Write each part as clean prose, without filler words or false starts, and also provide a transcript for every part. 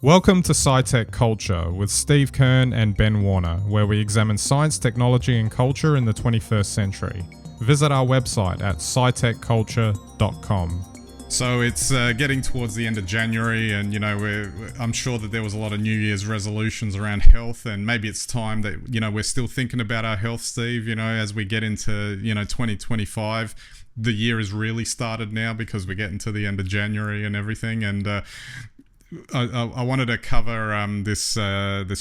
Welcome to SciTech Culture with Steve Kern and Ben Warner, where we examine science, technology and culture in the 21st century. Visit our website at scitechculture.com. So it's getting towards the end of January, and I'm sure that there was a lot of New Year's resolutions around health, and maybe it's time that we're still thinking about our health, Steve. As we get into 2025, the year has really started now because we're getting to the end of January and everything, and I wanted to cover this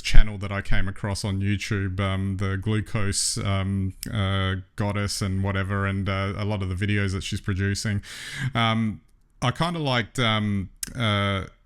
channel that I came across on YouTube, the glucose goddess and whatever, and a lot of the videos that she's producing. I kind of liked.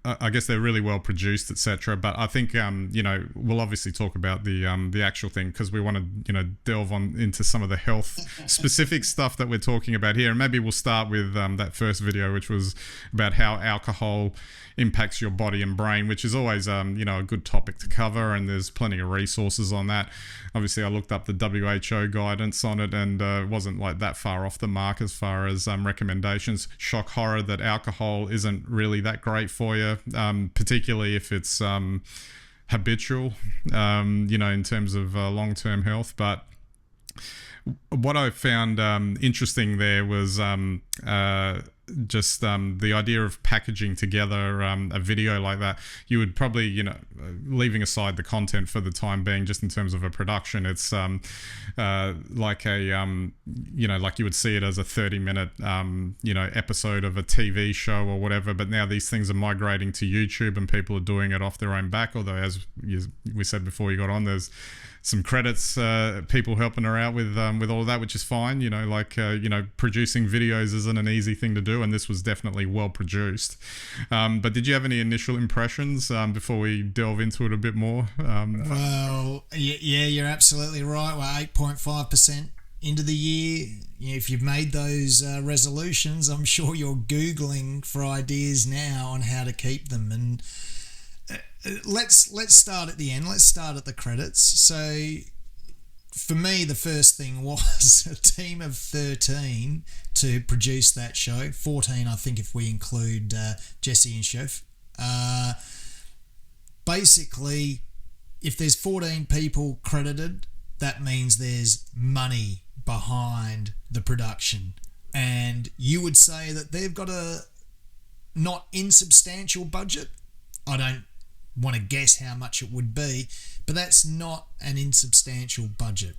I guess they're really well produced, etc. But I think we'll obviously talk about the actual thing because we want to delve on into some of the health specific stuff that we're talking about here, and maybe we'll start with that first video, which was about how alcohol impacts your body and brain, which is always a good topic to cover, and there's plenty of resources on that. Obviously, I looked up the WHO guidance on it, and it wasn't like that far off the mark as far as recommendations. Shock horror that alcohol isn't really that great for you, particularly if it's habitual, in terms of long-term health. But what I found interesting there was just the idea of packaging together a video like that. You would probably, leaving aside the content for the time being, just in terms of a production, it's like a like you would see it as a 30-minute episode of a TV show or whatever. But now these things are migrating to YouTube, and people are doing it off their own back. Although, as we said before you got on, there's some credits, people helping her out with all of that, which is fine. Producing videos isn't an easy thing to do, and this was definitely well produced. But did you have any initial impressions before we delve into it a bit more? Well, yeah, you're absolutely right. We're 8.5% into the year. If you've made those resolutions, I'm sure you're Googling for ideas now on how to keep them. And let's start at the end. Let's start at the credits. So for me, the first thing was a team of 13 to produce that show. 14, I think, if we include Jesse and Chef. Basically, if there's 14 people credited, that means there's money behind the production. And you would say that they've got a not insubstantial budget. I don't want to guess how much it would be, but that's not an insubstantial budget.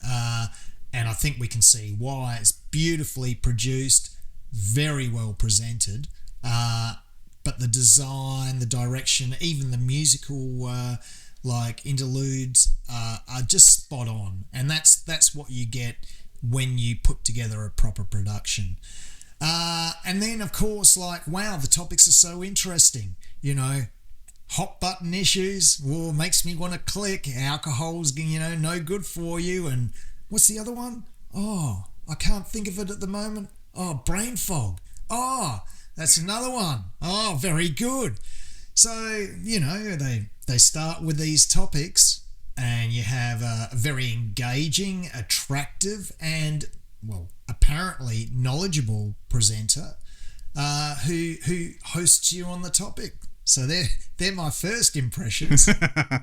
And I think we can see why. It's beautifully produced, very well presented, but the design, the direction, even the musical interludes are just spot on, and that's what you get when you put together a proper production. And then, of course, wow, the topics are so interesting. Hot button issues, makes me want to click. Alcohol's, no good for you. And what's the other one? Oh, I can't think of it at the moment. Oh, brain fog. Oh, that's another one. Oh, very good. So, they start with these topics, and you have a very engaging, attractive, and, apparently knowledgeable presenter who hosts you on the topic. So they're my first impressions.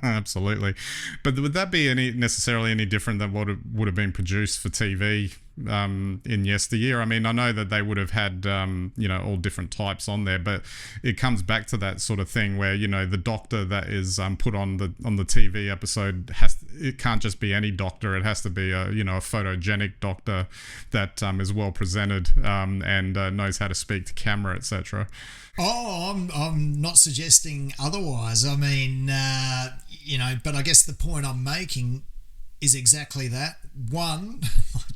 Absolutely. But would that be necessarily any different than what would have been produced for TV in yesteryear? I mean, I know that they would have had all different types on there, but it comes back to that sort of thing where the doctor that is put on the TV episode it can't just be any doctor. It has to be a photogenic doctor that is well presented and knows how to speak to camera, etc. Oh, I'm not suggesting otherwise. I mean, but I guess the point I'm making is exactly that. One,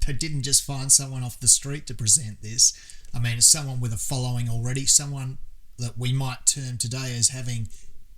they didn't just find someone off the street to present this. I mean, it's someone with a following already, someone that we might term today as having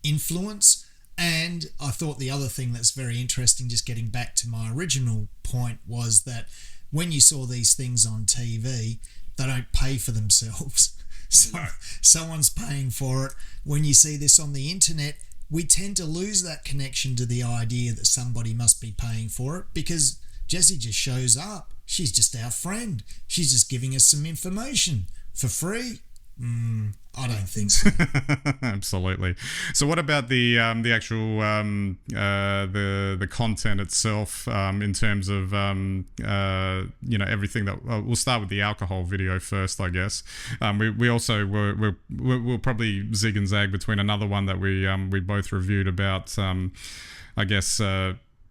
influence. And I thought the other thing that's very interesting, just getting back to my original point, was that when you saw these things on TV, they don't pay for themselves. So someone's paying for it. When you see this on the internet, we tend to lose that connection to the idea that somebody must be paying for it, because Jessie just shows up. She's just our friend. She's just giving us some information for free. I don't think so. Absolutely. So, what about the actual the content itself in terms of everything that we'll start with the alcohol video first, I guess. We also we'll probably zig and zag between another one that we both reviewed about I guess.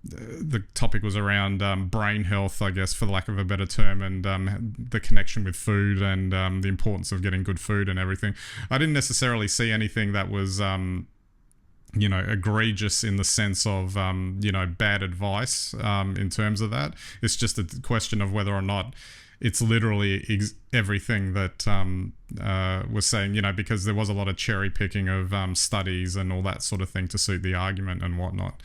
The topic was around brain health, I guess, for the lack of a better term, and the connection with food and the importance of getting good food and everything. I didn't necessarily see anything that was, egregious in the sense of, bad advice in terms of that. It's just a question of whether or not it's literally everything that was saying, because there was a lot of cherry picking of studies and all that sort of thing to suit the argument and whatnot.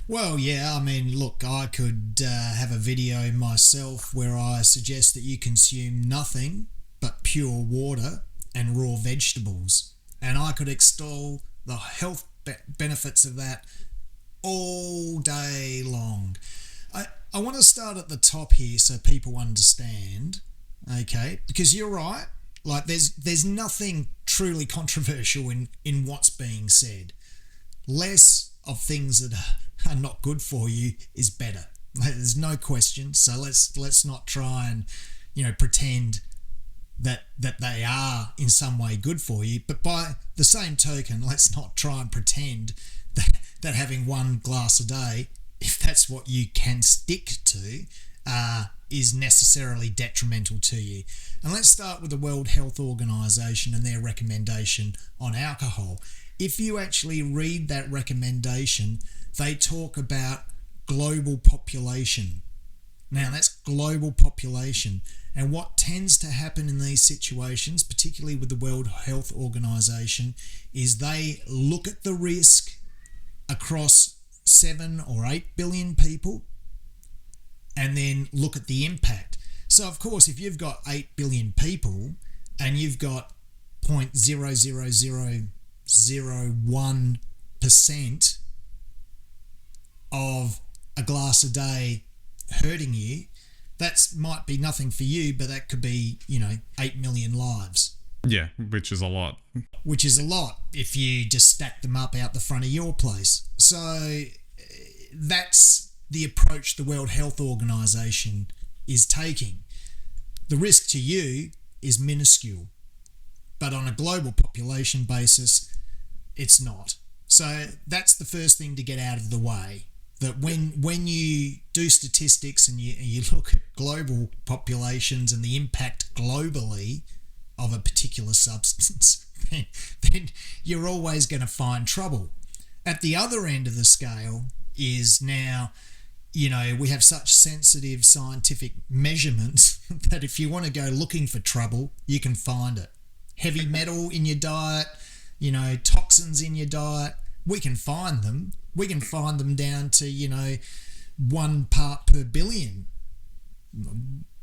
Well, yeah, I mean, look, I could have a video myself where I suggest that you consume nothing but pure water and raw vegetables. And I could extol the health benefits of that all day long. I want to start at the top here so people understand, okay? Because you're right, like there's nothing truly controversial in what's being said. Less of things that are not good for you is better. There's no question. So let's not try and pretend that they are in some way good for you. But by the same token, let's not try and pretend that having one glass a day, if that's what you can stick to, is necessarily detrimental to you. And let's start with the World Health Organization and their recommendation on alcohol. If you actually read that recommendation, they talk about global population. Now, that's global population. And what tends to happen in these situations, particularly with the World Health Organization, is they look at the risk across 7 or 8 billion people and then look at the impact. So, of course, if you've got 8 billion people and you've got 0.00001% of a glass a day hurting you, that might be nothing for you, but that could be, 8 million lives. Yeah, which is a lot. Which is a lot if you just stack them up out the front of your place. So that's the approach the World Health Organization is taking. The risk to you is minuscule, but on a global population basis, it's not. So that's the first thing to get out of the way. That when you do statistics and you look at global populations and the impact globally of a particular substance, then you're always going to find trouble. At the other end of the scale is now, we have such sensitive scientific measurements that if you want to go looking for trouble, you can find it. Heavy metal in your diet, toxins in your diet, we can find them. We can find them down to, 1 part per billion.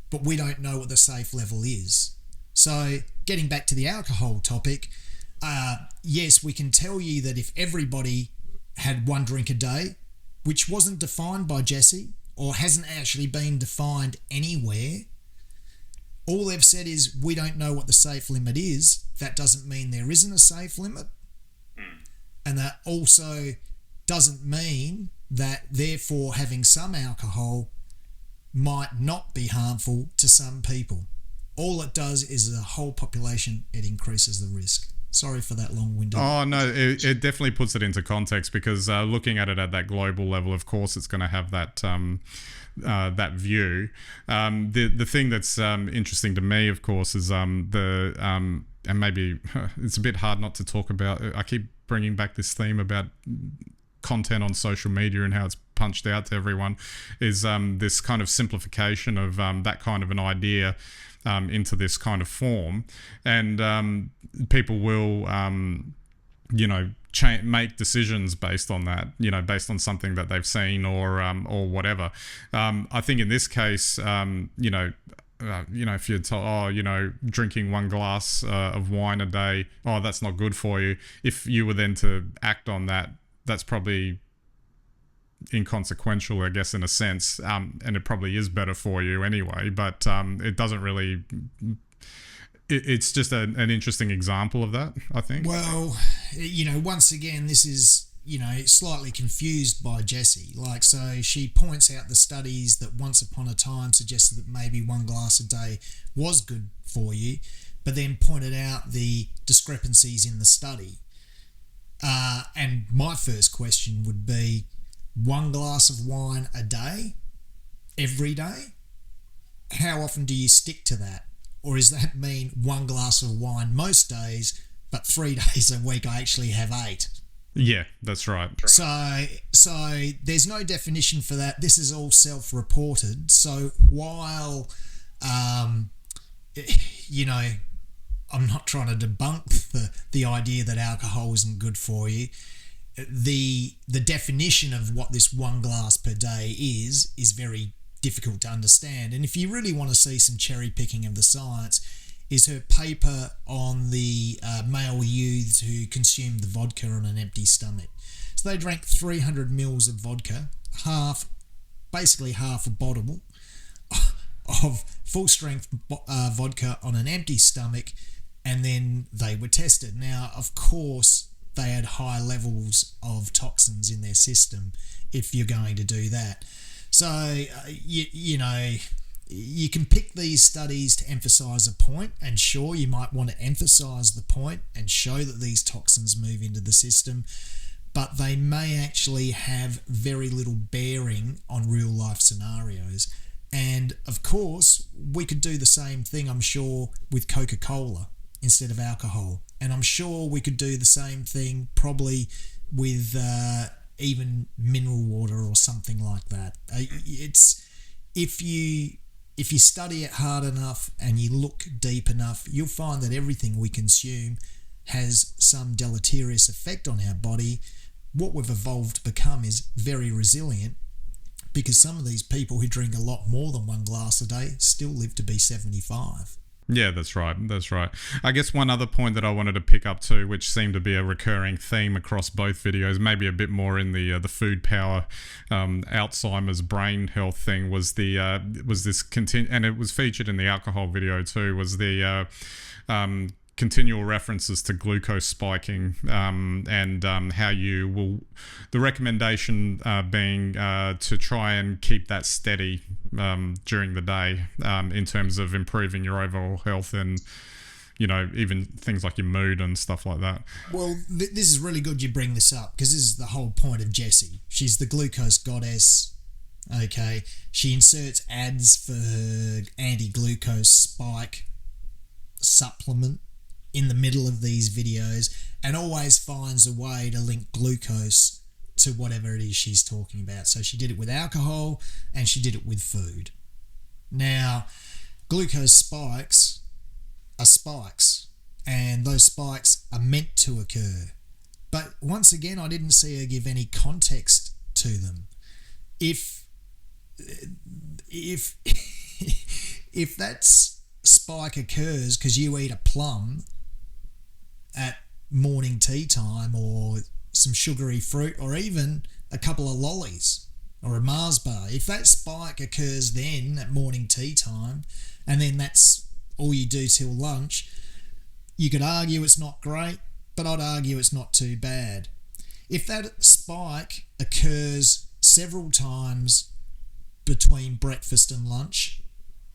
But we don't know what the safe level is. So getting back to the alcohol topic, yes, we can tell you that if everybody had 1 drink a day, which wasn't defined by Jesse or hasn't actually been defined anywhere, all they've said is we don't know what the safe limit is. That doesn't mean there isn't a safe limit. And that also doesn't mean that therefore having some alcohol might not be harmful to some people. All it does is the whole population, it increases the risk. Sorry for that long-winded. Oh, no, it definitely puts it into context because looking at it at that global level, of course, it's going to have that that view. The thing that's interesting to me, of course, is and maybe it's a bit hard not to talk about. I keep bringing back this theme about content on social media and how it's punched out to everyone, is this kind of simplification of that kind of an idea into this kind of form, and people will make decisions based on that, based on something that they've seen or whatever. I think in this case, if you're told, drinking 1 glass of wine a day, that's not good for you. If you were then to act on that, that's probably inconsequential, I guess, in a sense, and it probably is better for you anyway. But it doesn't really. it's just an interesting example of that, I think. Well, once again, this is, slightly confused by Jessie. Like, so she points out the studies that once upon a time suggested that maybe 1 glass a day was good for you, but then pointed out the discrepancies in the study. And my first question would be, 1 glass of wine a day, every day? How often do you stick to that? Or does that mean 1 glass of wine most days, but 3 days a week I actually have 8? Yeah, that's right. So there's no definition for that. This is all self-reported. So while, I'm not trying to debunk the idea that alcohol isn't good for you, the definition of what this 1 glass per day is very difficult to understand. And if you really want to see some cherry picking of the science, is her paper on the male youths who consumed the vodka on an empty stomach. So they drank 300 mils of vodka, basically half a bottle of full strength vodka on an empty stomach, and then they were tested. Now, of course, they had high levels of toxins in their system if you're going to do that. So, you can pick these studies to emphasise a point, and sure, you might want to emphasise the point and show that these toxins move into the system, but they may actually have very little bearing on real life scenarios. And of course, we could do the same thing, I'm sure, with Coca-Cola instead of alcohol. And I'm sure we could do the same thing probably with even mineral water or something like that. It's if you study it hard enough and you look deep enough, you'll find that everything we consume has some deleterious effect on our body. What we've evolved to become is very resilient, because some of these people who drink a lot more than 1 glass a day still live to be 75. Yeah, that's right. I guess one other point that I wanted to pick up too, which seemed to be a recurring theme across both videos, maybe a bit more in the food power, Alzheimer's brain health thing, was this and it was featured in the alcohol video too, was the continual references to glucose spiking, and how you will, the recommendation being to try and keep that steady during the day, in terms of improving your overall health and, even things like your mood and stuff like that. Well, this is really good you bring this up, because this is the whole point of Jessie. She's the glucose goddess. Okay, she inserts ads for her anti-glucose spike supplement in the middle of these videos, and always finds a way to link glucose to whatever it is she's talking about. So she did it with alcohol and she did it with food. Now, glucose spikes are spikes, and those spikes are meant to occur. But once again, I didn't see her give any context to them. If that spike occurs because you eat a plum at morning tea time, or some sugary fruit, or even a couple of lollies or a Mars bar, if that spike occurs then at morning tea time, and then that's all you do till lunch, you could argue it's not great, but I'd argue it's not too bad. If that spike occurs several times between breakfast and lunch,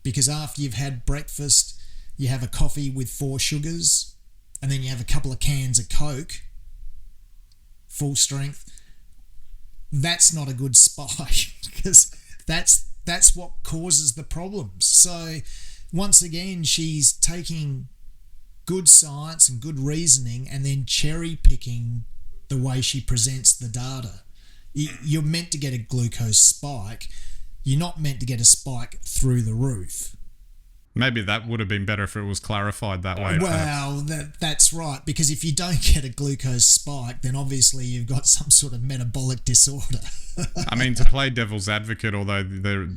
because after you've had breakfast you have a coffee with 4 sugars, and then you have a couple of cans of Coke, full strength, that's not a good spike, because that's what causes the problems. So once again, she's taking good science and good reasoning and then cherry picking the way she presents the data. You're meant to get a glucose spike. You're not meant to get a spike through the roof. Maybe that would have been better if it was clarified that way. Well, that's right, because if you don't get a glucose spike, then obviously you've got some sort of metabolic disorder. I mean, to play devil's advocate, although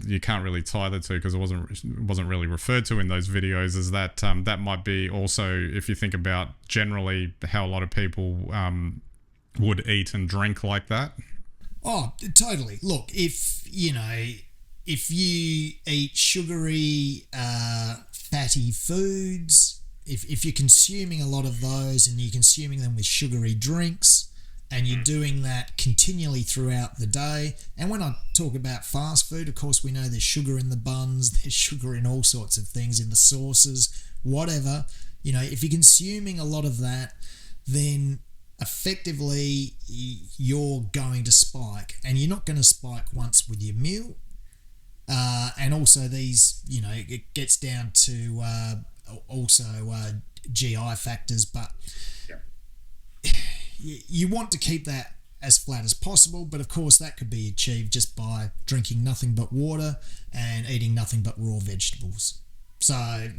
you can't really tie the two because it wasn't really referred to in those videos, is that that might be also, if you think about generally how a lot of people would eat and drink like that. Oh, totally. Look, if you eat sugary, fatty foods, if you're consuming a lot of those and you're consuming them with sugary drinks and you're doing that continually throughout the day, and when I talk about fast food, of course we know there's sugar in the buns, there's sugar in all sorts of things, in the sauces, whatever. If you're consuming a lot of that, then effectively you're going to spike, and you're not going to spike once with your meal. And also these, it gets down to also GI factors, but you want to keep that as flat as possible, but of course that could be achieved just by drinking nothing but water and eating nothing but raw vegetables. So,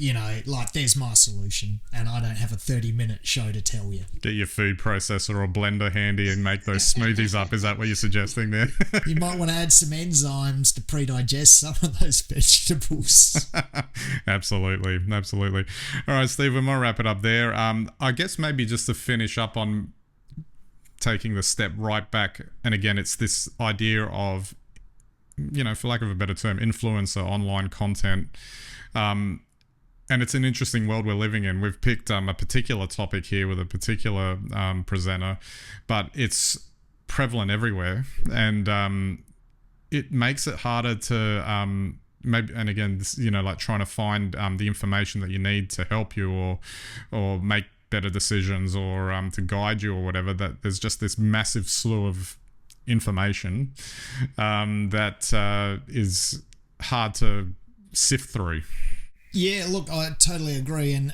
there's my solution, and I don't have a 30-minute show to tell you. Get your food processor or blender handy and make those smoothies up. Is that what you're suggesting there? You might want to add some enzymes to pre-digest some of those vegetables. Absolutely. All right, Steve, we might wrap it up there. I guess maybe just to finish up on taking the step right back, and again, it's this idea of, for lack of a better term, influencer online content. And it's an interesting world we're living in. We've picked a particular topic here with a particular presenter, but it's prevalent everywhere, and it makes it harder to maybe. And again, trying to find the information that you need to help you or make better decisions or to guide you or whatever. That there's just this massive slew of information that is hard to sift through. Yeah, look, I totally agree, and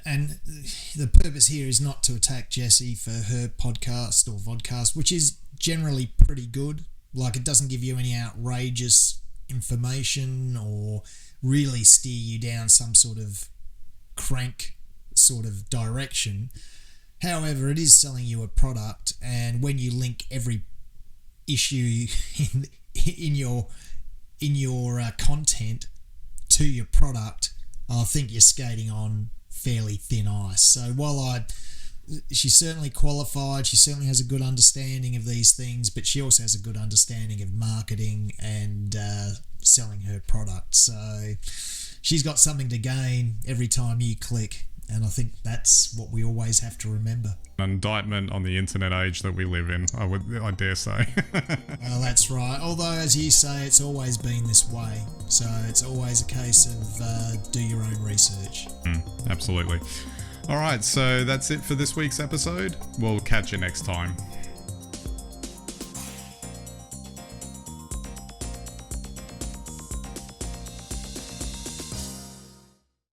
the purpose here is not to attack Jessie for her podcast or vodcast, which is generally pretty good. Like, it doesn't give you any outrageous information or really steer you down some sort of crank sort of direction. However, it is selling you a product, and when you link every issue in your content to your product, I think you're skating on fairly thin ice. So while she's certainly qualified, she certainly has a good understanding of these things, but she also has a good understanding of marketing and selling her product. So she's got something to gain every time you click, and I think that's what we always have to remember. An indictment on the internet age that we live in, I dare say. Well, that's right. Although, as you say, it's always been this way. So it's always a case of do your own research. Absolutely. All right, so that's it for this week's episode. We'll catch you next time.